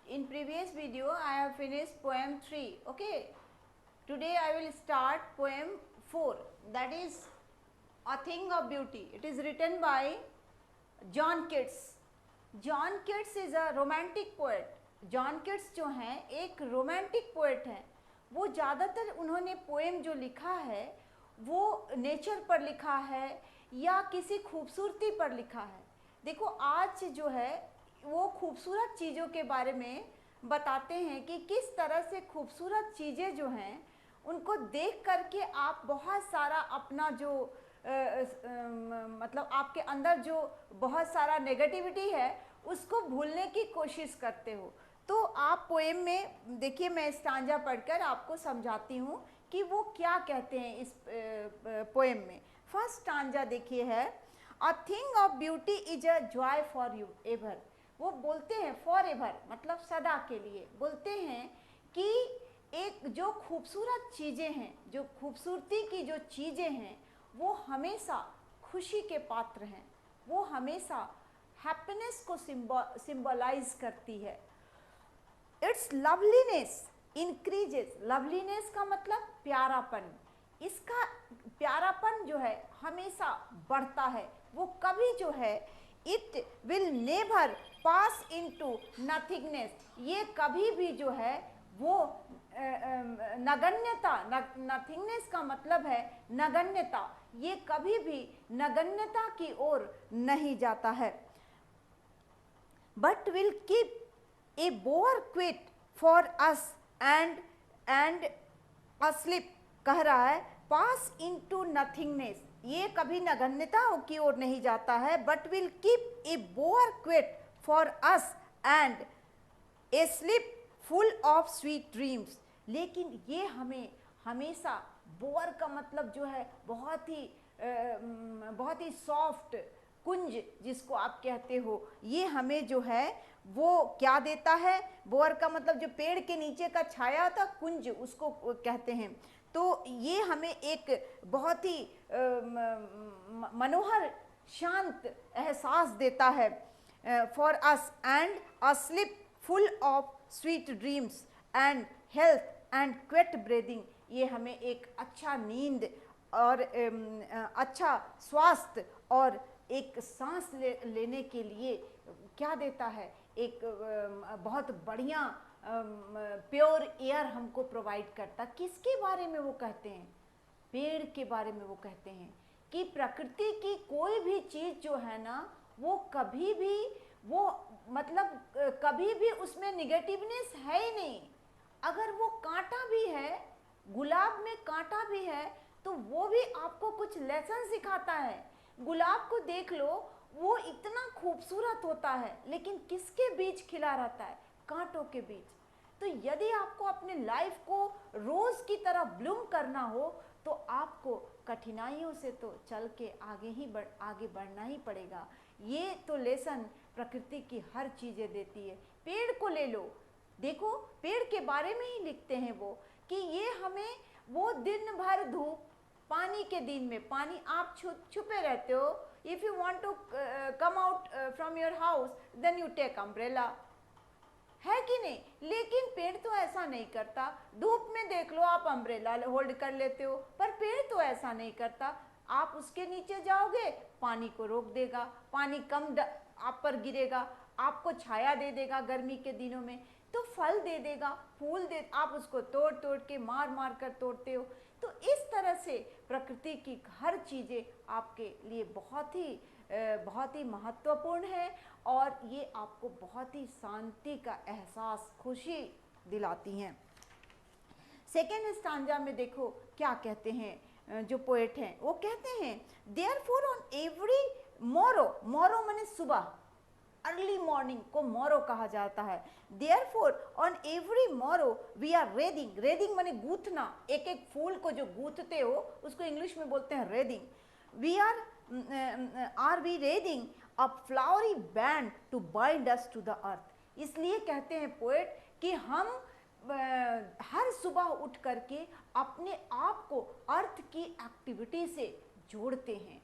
In previous video I have finished poem 3. Okay, today I will start poem 4, that is A Thing of Beauty. It is written by John Keats. John Keats is a romantic poet. John Keats जो हैं एक romantic poet हैं. वो ज़्यादातर उन्होंने poem जो लिखा है वो नेचर पर लिखा है या किसी खूबसूरती पर लिखा है. देखो आज जो है वो खूबसूरत चीज़ों के बारे में बताते हैं कि किस तरह से खूबसूरत चीज़ें जो हैं उनको देख करके आप बहुत सारा अपना जो मतलब आपके अंदर जो बहुत सारा नेगेटिविटी है उसको भूलने की कोशिश करते हो. तो आप पोएम में देखिए, मैं स्टांजा पढ़कर आपको समझाती हूँ कि वो क्या कहते हैं इस पोएम में. फर्स्ट स्टांजा देखिए है, a thing of beauty is a joy for you ever. वो बोलते हैं फॉर एवर मतलब सदा के लिए. बोलते हैं कि एक जो खूबसूरत चीज़ें हैं, जो खूबसूरती की जो चीज़ें हैं वो हमेशा खुशी के पात्र हैं. वो हमेशा हैप्पीनेस को सिंबलाइज करती है. It's loveliness increases. लवलीनेस का मतलब प्यारापन. इसका प्यारापन जो है हमेशा बढ़ता है. वो कभी जो है it will never pass into nothingness. ये कभी भी जो है वो नगण्यता, नथिंगनेस का मतलब है नगण्यता. ये कभी भी नगण्यता की ओर नहीं जाता है. But will keep a bore quit for us and asleep. कह रहा है पास इनटू नथिंगनेस. ये कभी नगण्यता की ओर नहीं जाता है. But will keep a bore quit for us and a sleep full of sweet dreams. लेकिन ये हमें हमेशा, बोअर का मतलब जो है बहुत ही सॉफ्ट कुंज जिसको आप कहते हो, ये हमें जो है वो क्या देता है. बोअर का मतलब जो पेड़ के नीचे का छाया होता कुंज उसको कहते हैं. तो ये हमें एक बहुत ही मनोहर शांत एहसास देता है. For us and a slip full of sweet dreams and health and quit breathing. ये हमें एक अच्छा नींद और अच्छा स्वास्थ्य और एक सांस लेने के लिए क्या देता है, एक बहुत बढ़िया प्योर एयर हमको प्रोवाइड करता. किसके बारे में वो कहते हैं? पेड़ के बारे में वो कहते हैं कि प्रकृति की कोई भी चीज़ जो है ना वो कभी भी वो मतलब कभी भी उसमें निगेटिवनेस है ही नहीं. अगर वो कांटा भी है, गुलाब में कांटा भी है तो वो भी आपको कुछ लेसन सिखाता है. गुलाब को देख लो, वो इतना खूबसूरत होता है लेकिन किसके बीच खिला रहता है? कांटों के बीच. तो यदि आपको अपने लाइफ को रोज की तरह ब्लूम करना हो तो आपको कठिनाइयों से तो चल के आगे बढ़ना ही पड़ेगा. ये तो लेसन प्रकृति की हर चीज़ें देती है. पेड़ को ले लो, देखो पेड़ के बारे में ही लिखते हैं वो कि ये हमें वो दिन भर धूप, पानी के दिन में पानी आप छुपे रहते हो. If you want to come out from your house then you take umbrella, है कि नहीं? लेकिन पेड़ तो ऐसा नहीं करता. धूप में देख लो आप अम्ब्रेला होल्ड कर लेते हो, पर पेड़ तो ऐसा नहीं करता. आप उसके नीचे जाओगे पानी को रोक देगा, पानी कम आप पर गिरेगा, आपको छाया दे देगा गर्मी के दिनों में, तो फल दे देगा, फूल दे, आप उसको तोड़ तोड़ के मार कर तोड़ते हो. तो इस तरह से प्रकृति की हर चीज़ें आपके लिए बहुत ही महत्वपूर्ण है और ये आपको बहुत ही शांति का एहसास, खुशी दिलाती हैं. सेकेंड स्टांजा में देखो क्या कहते हैं जो पोएट हैं. वो कहते हैं देयरफॉर ऑन एवरी मोरो, मोरो माने सुबह, अर्ली मॉर्निंग को मोरो कहा जाता है. Therefore on every morrow we are wreathing. Wreathing माने गूंथना. एक एक फूल को जो गूंथते हो उसको इंग्लिश में बोलते हैं wreathing. We are we wreathing a flowery band to bind us to the earth. इसलिए कहते हैं पोएट कि हम हर सुबह उठ करके अपने आप को अर्थ की एक्टिविटी से जोड़ते हैं.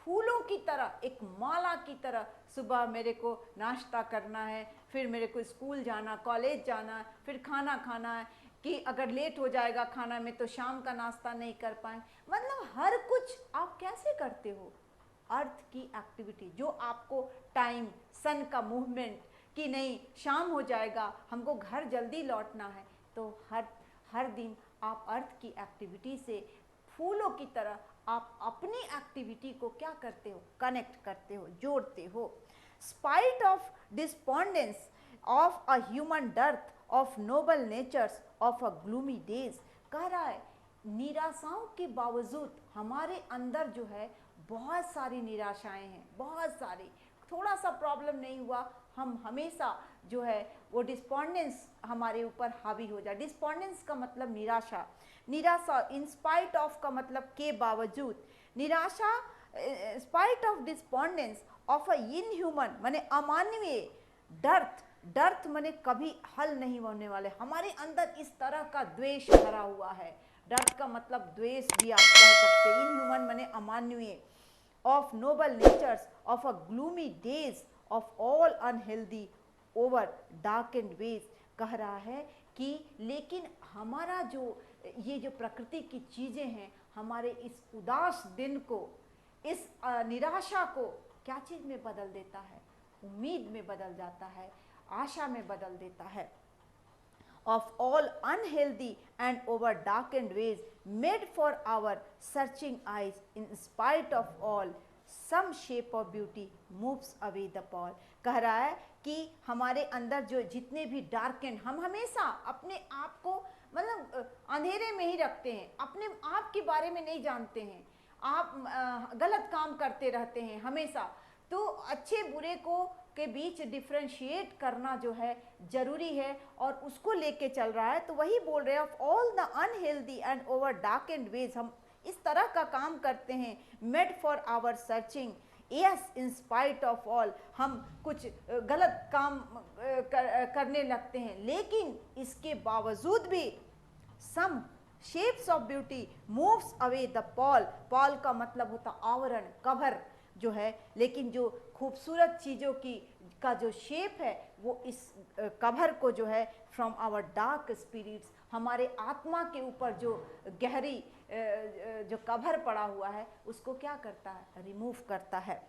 फूलों की तरह, एक माला की तरह सुबह मेरे को नाश्ता करना है, फिर मेरे को स्कूल जाना, कॉलेज जाना, फिर खाना खाना है, कि अगर लेट हो जाएगा खाना में तो शाम का नाश्ता नहीं कर पाए। मतलब हर कुछ आप कैसे करते हो? अर्थ की एक्टिविटी जो आपको टाइम, सन का मूवमेंट, कि नहीं शाम हो जाएगा हमको घर जल्दी लौटना है, तो हर हर दिन आप अर्थ की एक्टिविटी से फूलों की तरह आप अपनी एक्टिविटी को क्या करते हो? कनेक्ट करते हो, जोड़ते हो। Spite of despondence of a human dearth of noble natures of a gloomy days, कह रहा है निराशाओं के बावजूद हमारे अंदर जो है बहुत सारी निराशाएं हैं, बहुत सारी, थोड़ा सा प्रॉब्लम नहीं हुआ हम हमेशा जो है वो डिस्पोंडेंस हमारे ऊपर हावी हो जाए। डिस्पोंडेंस का मतलब निराशा, निराशा इन स्पाइट ऑफ का मतलब के बावजूद, निराशा spite of despondence of a inhuman माने अमानवीय डर्थ, डर्थ माने कभी हल नहीं होने वाले, हमारे अंदर इस तरह का द्वेष भरा हुआ है। डर्थ का मतलब द्वेष भी आप कह सकते हैं। इनह्यूमन माने अमानवीय, of noble natures of a gloomy days of all unhealthy over dark and ways, कह रहा है कि लेकिन हमारा जो ये जो प्रकृति की चीज़ें हैं हमारे इस उदास दिन को, इस निराशा को क्या चीज़ में बदल देता है? उम्मीद में बदल जाता है, आशा में बदल देता है। Of all unhealthy and over darkened ways made for our searching eyes in spite of all some shape of beauty moves away the pall, कह रहा है कि हमारे अंदर जो जितने भी डार्क एंड, हम हमेशा अपने आप को मतलब अंधेरे में ही रखते हैं, अपने आप के बारे में नहीं जानते हैं, आप गलत काम करते रहते हैं हमेशा। तो अच्छे बुरे को के बीच डिफ्रेंशिएट करना जो है जरूरी है और उसको लेके चल रहा है। तो वही बोल रहे हैं of all the unhealthy and over dark and ways, हम इस तरह का काम करते हैं made for our searching, yes in spite of all, हम कुछ गलत काम करने लगते हैं, लेकिन इसके बावजूद भी some shapes of beauty moves away the pall, pall का मतलब होता आवरण, कवर जो है, लेकिन जो खूबसूरत चीज़ों की का जो शेप है वो इस कवर को जो है फ्रॉम आवर डार्क स्पिरिट्स, हमारे आत्मा के ऊपर जो गहरी जो कवर पड़ा हुआ है उसको क्या करता है? रिमूव करता है।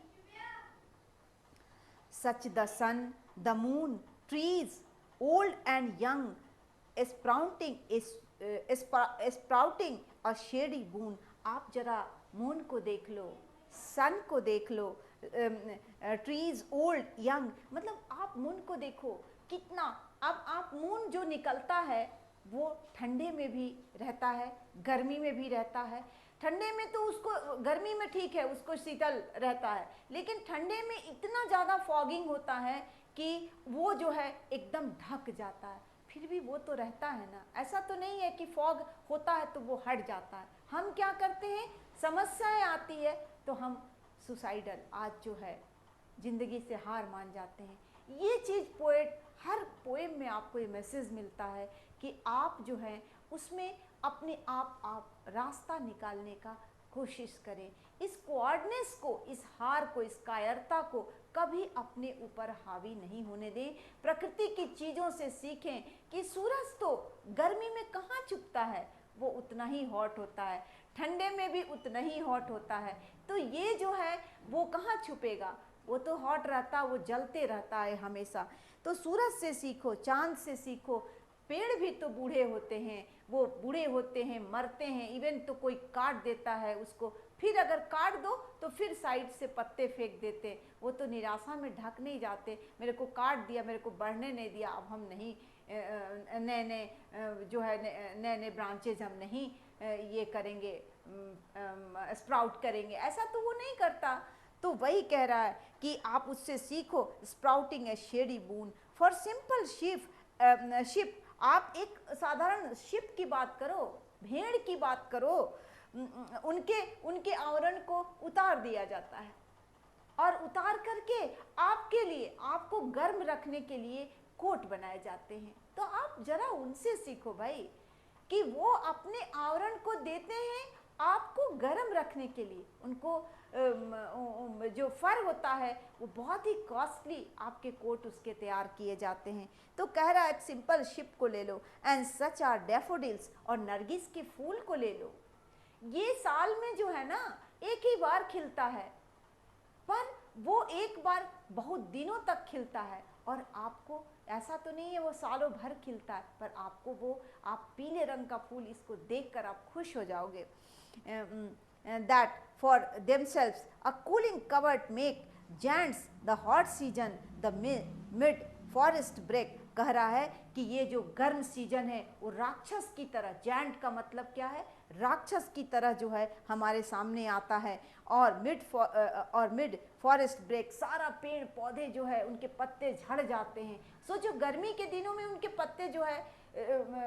Such the sun, the moon, trees old and young sprouting a shady boon, आप जरा मून को देख लो, सन को देख लो, ट्रीज ओल्ड यंग, मतलब आप मून को देखो कितना, अब आप मून जो निकलता है वो ठंडे में भी रहता है, गर्मी में भी रहता है। ठंडे में तो उसको, गर्मी में ठीक है उसको शीतल रहता है, लेकिन ठंडे में इतना ज़्यादा फॉगिंग होता है कि वो जो है एकदम ढक जाता है, फिर भी वो तो रहता है ना। ऐसा तो नहीं है कि फॉग होता है तो वो हट जाता है। हम क्या करते हैं, समस्याएं आती है तो हम सुसाइडल, आज जो है जिंदगी से हार मान जाते हैं। ये चीज़ पोएट, हर पोएम में आपको ये मैसेज मिलता है कि आप जो है उसमें अपने आप रास्ता निकालने का कोशिश करें। इस कोऑर्डिनेस को, इस हार को, इस कायरता को कभी अपने ऊपर हावी नहीं होने दें। प्रकृति की चीज़ों से सीखें कि सूरज तो गर्मी में कहाँ छुपता है, वो उतना ही हॉट होता है, ठंडे में भी उतना ही हॉट होता है। तो ये जो है वो कहाँ छुपेगा, वो तो हॉट रहता, वो जलते रहता है हमेशा। तो सूरज से सीखो, चांद से सीखो। पेड़ भी तो बूढ़े होते हैं, वो बूढ़े होते हैं, मरते हैं, इवन तो कोई काट देता है उसको, फिर अगर काट दो तो फिर साइड से पत्ते फेंक देते, वो तो निराशा में ढक नहीं जाते, मेरे को काट दिया, मेरे को बढ़ने नहीं दिया, अब हम नहीं नए नए जो है नए नए ब्रांचेज हम नहीं ये करेंगे, स्प्राउट करेंगे, ऐसा तो वो नहीं करता। तो वही कह रहा है कि आप उससे सीखो, sprouting A shady boon for simple ship. आप एक साधारण शिप की बात करो, भेड़ की बात करो, उनके उनके आवरण को उतार दिया जाता है और उतार करके आपके लिए, आपको गर्म रखने के लिए कोट बनाए जाते हैं। तो आप जरा उनसे सीखो भाई कि वो अपने आवरण को देते हैं आपको गर्म रखने के लिए उनको जो फर होता है वो बहुत ही कॉस्टली आपके कोट उसके तैयार किए जाते हैं। तो कह रहा है एक सिंपल शिप को ले लो, एंड सच आर डैफोडिल्स, और नरगिस के फूल को ले लो। ये साल में जो है ना एक ही बार खिलता है, पर वो एक बार बहुत दिनों तक खिलता है, और आपको ऐसा तो नहीं है वो सालों भर खिलता है, पर आपको वो, आप पीले रंग का फूल इसको देखकर आप खुश हो जाओगे। That for themselves a cooling covert make जेंट्स the hot season the mid forest brake. कह रहा है कि ये जो गर्म सीजन है वो राक्षस की तरह, जेंट का मतलब क्या है, राक्षस की तरह जो है हमारे सामने आता है। और मिड फॉरेस्ट ब्रेक, सारा पेड़ पौधे जो है उनके पत्ते झड़ जाते हैं। सोचो गर्मी के दिनों में उनके पत्ते जो है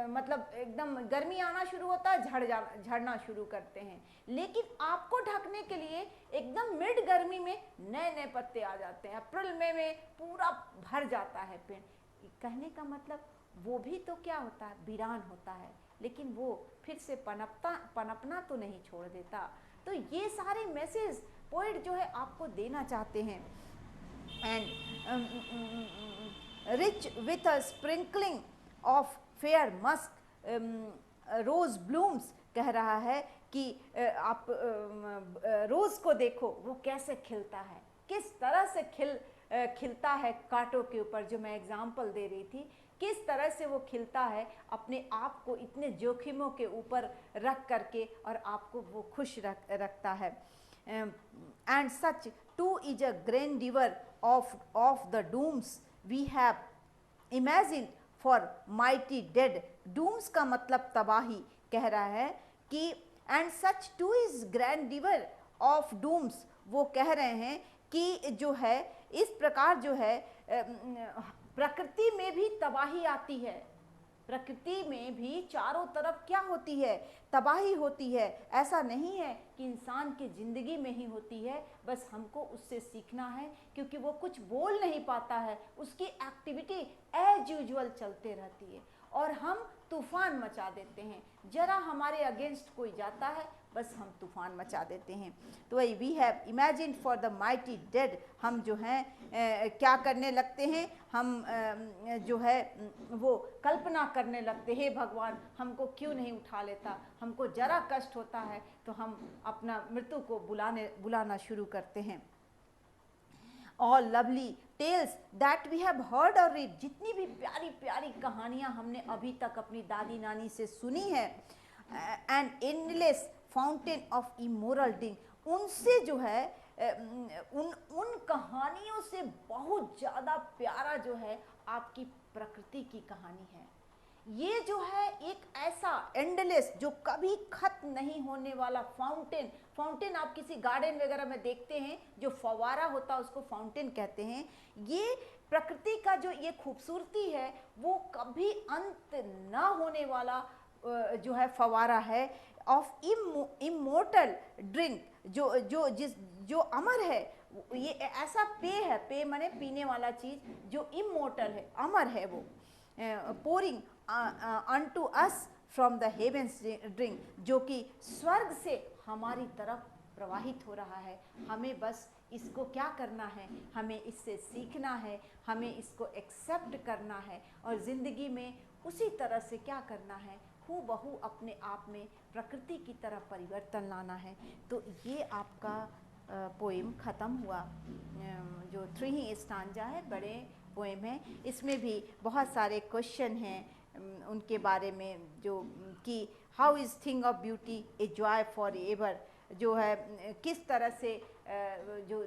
मतलब एकदम गर्मी आना शुरू होता है, झड़ना शुरू करते हैं। लेकिन आपको ढकने के लिए एकदम मिड गर्मी में नए नए पत्ते आ जाते हैं, अप्रैल मई में पूरा भर जाता है पेड़। कहने का मतलब वो भी तो क्या होता है, वीरान होता है, लेकिन वो फिर से पनपना तो नहीं छोड़ देता। तो ये सारे मैसेज पोएट जो है आपको देना चाहते हैं। And rich with a sprinkling of fair musk rose blooms. कह रहा है कि आप रोज को देखो वो कैसे खिलता है, किस तरह से खिलता है कांटों के ऊपर, जो मैं एग्जाम्पल दे रही थी, किस तरह से वो खिलता है अपने आप को इतने जोखिमों के ऊपर रख करके, और आपको वो खुश रखता है। And such too is a grandeur of the dooms we have imagine for mighty dead. Dooms का मतलब तबाही। कह रहा है कि and such too is grandeur of dooms, वो कह रहे हैं कि जो है इस प्रकार जो है प्रकृति में भी तबाही आती है, प्रकृति में भी चारों तरफ क्या होती है, तबाही होती है। ऐसा नहीं है कि इंसान की जिंदगी में ही होती है, बस हमको उससे सीखना है, क्योंकि वो कुछ बोल नहीं पाता है, उसकी एक्टिविटी एज यूजुअल चलते रहती है, और हम तूफान मचा देते हैं। जरा हमारे अगेंस्ट कोई जाता है, बस हम तूफान मचा देते हैं। तो वही we have imagine for the mighty dead, हम जो हैं क्या करने लगते हैं, हम जो है वो कल्पना करने लगते हैं, भगवान हमको क्यों नहीं उठा लेता, हमको जरा कष्ट होता है तो हम अपना मृत्यु को बुलाना शुरू करते हैं। All lovely tales that we have heard or read, जितनी भी प्यारी प्यारी कहानियाँ हमने अभी तक अपनी दादी नानी से सुनी है, and endless fountain of immoral drink, उनसे जो है उन कहानियों से बहुत ज़्यादा प्यारा जो है आपकी प्रकृति की कहानी है। ये जो है एक ऐसा एंडलेस, जो कभी खत्म नहीं होने वाला फाउंटेन। फाउंटेन आप किसी गार्डन वगैरह में देखते हैं, जो फवारा होता है उसको फाउंटेन कहते हैं। ये प्रकृति का जो ये खूबसूरती है, वो कभी अंत ना होने वाला जो है फवारा है, ऑफ इमोर्टल ड्रिंक, जो अमर है। ये ऐसा पेय है, पेय माने पीने वाला चीज, जो इमोर्टल है, अमर है वो। Pouring unto us from the heavens drink, जो कि स्वर्ग से हमारी तरफ प्रवाहित हो रहा है। हमें बस इसको क्या करना है, हमें इससे सीखना है, हमें इसको एक्सेप्ट करना है, और ज़िंदगी में उसी तरह से क्या करना है, हूबहू अपने आप में प्रकृति की तरह परिवर्तन लाना है। तो ये आपका पोएम ख़त्म हुआ, जो 3 स्टांजा है, बड़े पोएम है। इसमें भी बहुत सारे क्वेश्चन हैं उनके बारे में, जो कि how is thing of beauty a joy for ever, जो है किस तरह से जो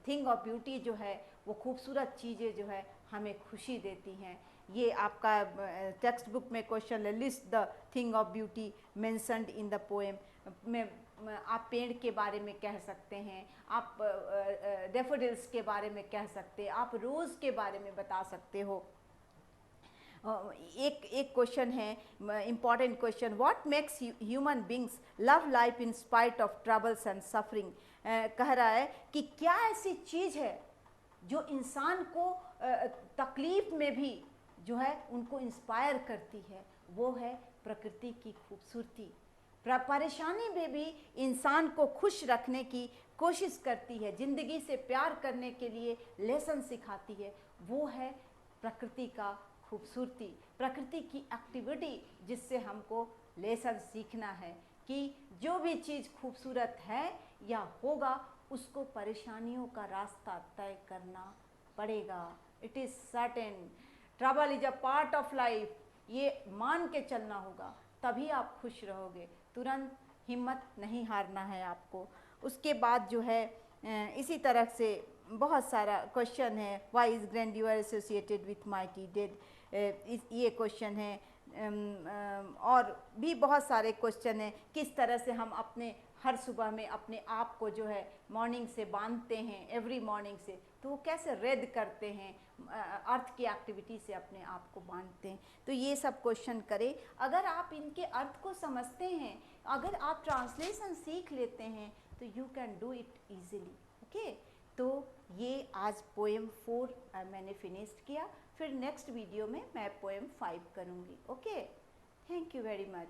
थिंग ऑफ ब्यूटी जो है वो खूबसूरत चीज़ें जो है हमें खुशी देती हैं। ये आपका टेक्स्ट बुक में क्वेश्चन है, list the thing of beauty mentioned in the poem में। आप पेड़ के बारे में कह सकते हैं, आप डैफोडिल्स के बारे में कह सकते हैं, आप रोज़ के बारे में बता सकते हो। एक क्वेश्चन है, important question, what makes human beings love life in spite of troubles and suffering. कह रहा है कि क्या ऐसी चीज़ है जो इंसान को तकलीफ में भी जो है उनको इंस्पायर करती है, वो है प्रकृति की खूबसूरती। परेशानी में भी इंसान को खुश रखने की कोशिश करती है, ज़िंदगी से प्यार करने के लिए लेसन सिखाती है, वो है प्रकृति का खूबसूरती, प्रकृति की एक्टिविटी, जिससे हमको लेसन सीखना है कि जो भी चीज़ खूबसूरत है या होगा उसको परेशानियों का रास्ता तय करना पड़ेगा। It is certain, trouble is a part of life, ये मान के चलना होगा, तभी आप खुश रहोगे। तुरंत हिम्मत नहीं हारना है आपको। उसके बाद जो है इसी तरह से बहुत सारा क्वेश्चन है, why is grandeur associated with mighty dead, ये क्वेश्चन है। और भी बहुत सारे क्वेश्चन हैं, किस तरह से हम अपने हर सुबह में अपने आप को जो है मॉर्निंग से बांधते हैं, एवरी मॉर्निंग से, तो वो कैसे रेड करते हैं, अर्थ की एक्टिविटी से अपने आप को बांधते हैं। तो ये सब क्वेश्चन करें। अगर आप इनके अर्थ को समझते हैं, अगर आप ट्रांसलेशन सीख लेते हैं, तो you can do it easily. Okay, तो ये आज पोएम 4 मैंने फिनिश्ड किया। फिर नेक्स्ट वीडियो में मैं पोएम 5 करूँगी। Okay, thank you very much.